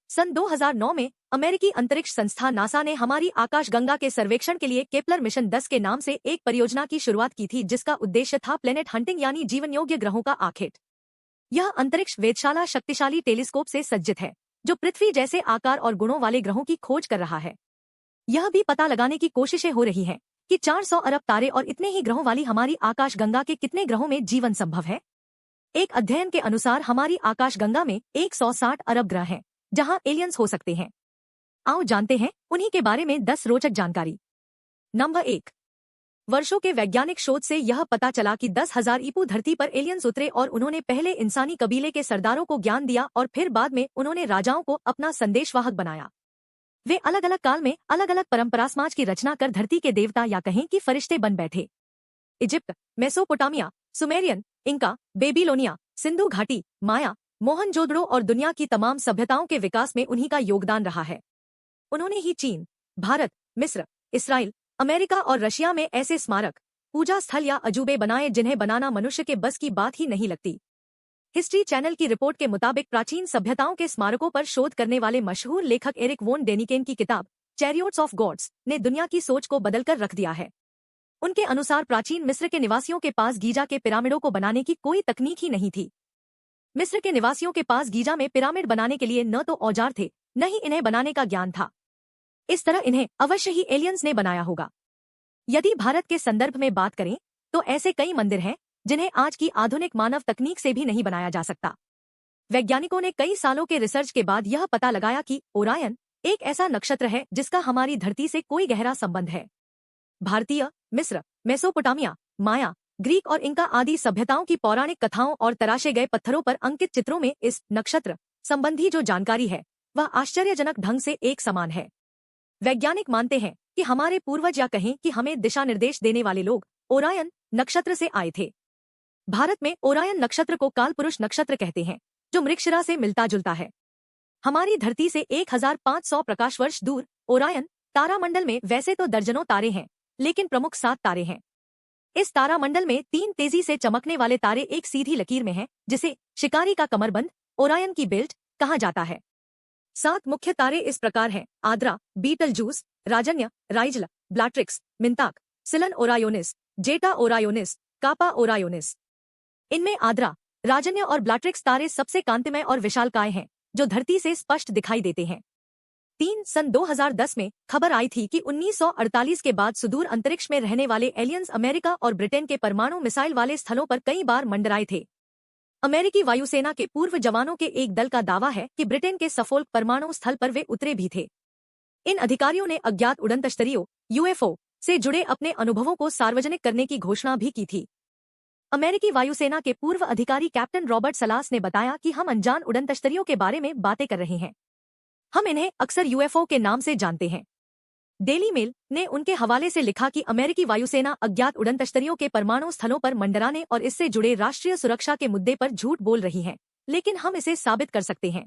सन 2009 में अमेरिकी अंतरिक्ष संस्था नासा ने हमारी आकाशगंगा के सर्वेक्षण के लिए केपलर मिशन 10 के नाम से एक परियोजना की शुरुआत की थी, जिसका उद्देश्य था प्लेनेट हंटिंग यानी जीवन योग्य ग्रहों का आखेट। यह अंतरिक्ष वेधशाला शक्तिशाली टेलीस्कोप से सज्जित है, जो पृथ्वी जैसे आकार और गुणों वाले ग्रहों की खोज कर रहा है। यह भी पता लगाने की कोशिशें हो रही हैं कि 400 अरब तारे और इतने ही ग्रहों वाली हमारी आकाशगंगा के कितने ग्रहों में जीवन संभव है। एक अध्ययन के अनुसार हमारी आकाशगंगा में 160 अरब ग्रह हैं, जहां एलियंस हो सकते हैं। आओ जानते हैं उन्हीं के बारे में 10 रोचक जानकारी। नंबर 1। वर्षों के वैज्ञानिक शोध से यह पता चला कि 10,000 ईपू धरती पर एलियंस उतरे और उन्होंने पहले इंसानी कबीले के सरदारों को ज्ञान दिया और फिर बाद में उन्होंने राजाओं को अपना संदेशवाहक बनाया। वे अलग अलग काल में अलग अलग परंपरा समाज की रचना कर धरती के देवता या कहें कि फरिश्ते बन बैठे। Egypt, Mesopotamia, Sumerian, Inca, Babylonia, Sindhu घाटी, माया, मोहनजोदड़ो और दुनिया की तमाम सभ्यताओं के विकास में उन्हीं का योगदान रहा है। उन्होंने ही चीन, भारत, मिस्र, इसराइल, अमेरिका और रशिया में ऐसे स्मारक, पूजा स्थल या अजूबे बनाए जिन्हें बनाना मनुष्य के बस की बात ही नहीं लगती। हिस्ट्री चैनल की रिपोर्ट के मुताबिक प्राचीन सभ्यताओं के स्मारकों पर शोध करने वाले मशहूर लेखक एरिक वोन डेनिकेन की किताब चैरियट्स ऑफ गॉड्स ने दुनिया की सोच को बदलकर रख दिया है। उनके अनुसार प्राचीन मिस्र के निवासियों के पास गीजा के पिरामिडों को बनाने की कोई तकनीक ही नहीं थी। मिस्र के निवासियों के पास गीजा में पिरामिड बनाने के लिए न तो औजार थे, न ही इन्हें बनाने का ज्ञान था। इस तरह इन्हें अवश्य ही एलियंस ने बनाया होगा। यदि भारत के संदर्भ में बात करें तो ऐसे कई मंदिर हैं जिन्हें आज की आधुनिक मानव तकनीक से भी नहीं बनाया जा सकता। वैज्ञानिकों ने कई सालों के रिसर्च के बाद यह पता लगाया कि ओरायन एक ऐसा नक्षत्र है जिसका हमारी धरती से कोई गहरा संबंध है। भारतीय, मिस्र, मेसोपोटामिया, माया, ग्रीक और इंका आदि सभ्यताओं की पौराणिक कथाओं और तराशे गए पत्थरों पर अंकित चित्रों में इस नक्षत्र संबंधी जो जानकारी है वह आश्चर्यजनक ढंग से एक समान है। वैज्ञानिक मानते हैं कि हमारे पूर्वज या कहें कि हमें दिशा निर्देश देने वाले लोग ओरायन नक्षत्र से आए थे। भारत में ओरायन नक्षत्र को कालपुरुष नक्षत्र कहते हैं, जो मृगशिरा से मिलता जुलता है। हमारी धरती से 1500 प्रकाश वर्ष दूर ओरायन तारामंडल में वैसे तो दर्जनों तारे हैं, लेकिन प्रमुख 7 तारे हैं। इस तारामंडल में 3 तेजी से चमकने वाले तारे एक सीधी लकीर में हैं, जिसे शिकारी का कमरबंद ओरायन की बेल्ट कहा जाता है। 7 मुख्य तारे इस प्रकार हैं: आद्रा, बीटलजूस, राजन्य, राइजल, ब्लैट्रिक्स, मिंताक, सिलन ओरायोनिस, जेटा ओरायोनिस, कापा ओरायोनिस। इनमें आद्रा, राजन्य और ब्लैट्रिक्स तारे सबसे कांतिमय और विशालकाय हैं, जो धरती से स्पष्ट दिखाई देते हैं। सन 2010 में खबर आई थी कि 1948 के बाद सुदूर अंतरिक्ष में रहने वाले एलियंस अमेरिका और ब्रिटेन के परमाणु मिसाइल वाले स्थलों पर कई बार मंडराए थे। अमेरिकी वायुसेना के पूर्व जवानों के एक दल का दावा है कि ब्रिटेन के सफोल्क परमाणु स्थल पर वे उतरे भी थे। इन अधिकारियों ने अज्ञात उड़नतस्तरियों यूएफओ से जुड़े अपने अनुभवों को सार्वजनिक करने की घोषणा भी की थी। अमेरिकी वायुसेना के पूर्व अधिकारी कैप्टन रॉबर्ट सलास ने बताया कि हम अनजान उड़नतस्तरियों के बारे में बातें कर रहे हैं। हम इन्हें अक्सर यूएफओ के नाम से जानते हैं। डेली मेल ने उनके हवाले से लिखा कि अमेरिकी वायुसेना अज्ञात उड़नतस्तरियों के परमाणु स्थलों पर मंडराने और इससे जुड़े राष्ट्रीय सुरक्षा के मुद्दे पर झूठ बोल रही है, लेकिन हम इसे साबित कर सकते हैं।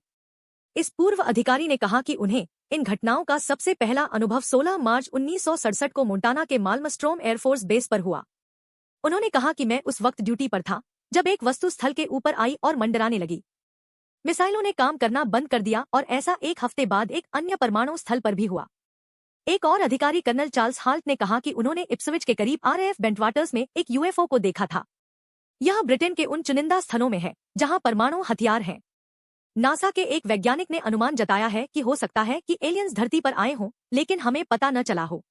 इस पूर्व अधिकारी ने कहा कि उन्हें इन घटनाओं का सबसे पहला अनुभव 16 मार्च 1967 को मोंटाना के माल्मस्ट्रोम एयरफोर्स बेस पर हुआ। उन्होंने कहा कि मैं उस वक्त ड्यूटी पर था जब एक वस्तु स्थल के ऊपर आई और मंडराने लगी। मिसाइलों ने काम करना बंद कर दिया और ऐसा एक हफ्ते बाद एक अन्य परमाणु स्थल पर भी हुआ। एक और अधिकारी कर्नल चार्ल्स हाल्ट ने कहा कि उन्होंने इप्सविच के करीब आरएफ बेंटवाटर्स में एक यूएफओ को देखा था। यह ब्रिटेन के उन चुनिंदा स्थलों में है जहां परमाणु हथियार हैं। नासा के एक वैज्ञानिक ने अनुमान जताया है कि हो सकता है कि एलियंस धरती पर आए हों, लेकिन हमें पता न चला हो।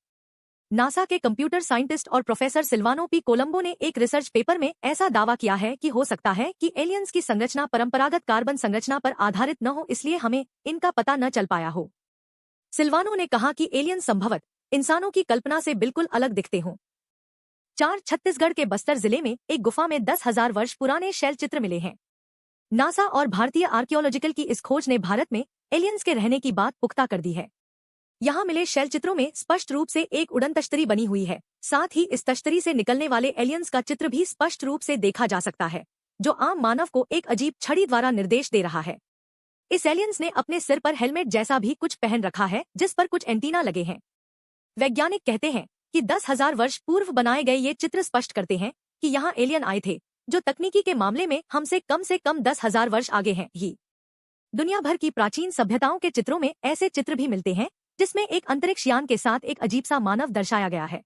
नासा के कंप्यूटर साइंटिस्ट और प्रोफेसर सिल्वानो पी कोलंबो ने एक रिसर्च पेपर में ऐसा दावा किया है कि हो सकता है कि एलियंस की संरचना परंपरागत कार्बन संरचना पर आधारित न हो, इसलिए हमें इनका पता न चल पाया हो। सिल्वानो ने कहा कि एलियंस संभवत इंसानों की कल्पना से बिल्कुल अलग दिखते हों। 4 छत्तीसगढ़ के बस्तर जिले में एक गुफा में 10,000 वर्ष पुराने शैल चित्र मिले हैं। नासा और भारतीय आर्कियोलॉजिकल की इस खोज ने भारत में एलियंस के रहने की बात पुख्ता कर दी है। यहाँ मिले शैल चित्रों में स्पष्ट रूप से एक उड़न तश्तरी बनी हुई है। साथ ही इस तश्तरी से निकलने वाले एलियंस का चित्र भी स्पष्ट रूप से देखा जा सकता है, जो आम मानव को एक अजीब छड़ी द्वारा निर्देश दे रहा है। इस एलियंस ने अपने सिर पर हेलमेट जैसा भी कुछ पहन रखा है, जिस पर कुछ एंटीना लगे हैं। वैज्ञानिक कहते हैं कि 10,000 वर्ष पूर्व बनाए गए ये चित्र स्पष्ट करते हैं कि यहाँ एलियन आए थे, जो तकनीकी के मामले में हमसे कम 10,000 वर्ष आगे हैं ही। दुनिया भर की प्राचीन सभ्यताओं के चित्रों में ऐसे चित्र भी मिलते हैं जिसमें एक अंतरिक्ष यान के साथ एक अजीब सा मानव दर्शाया गया है।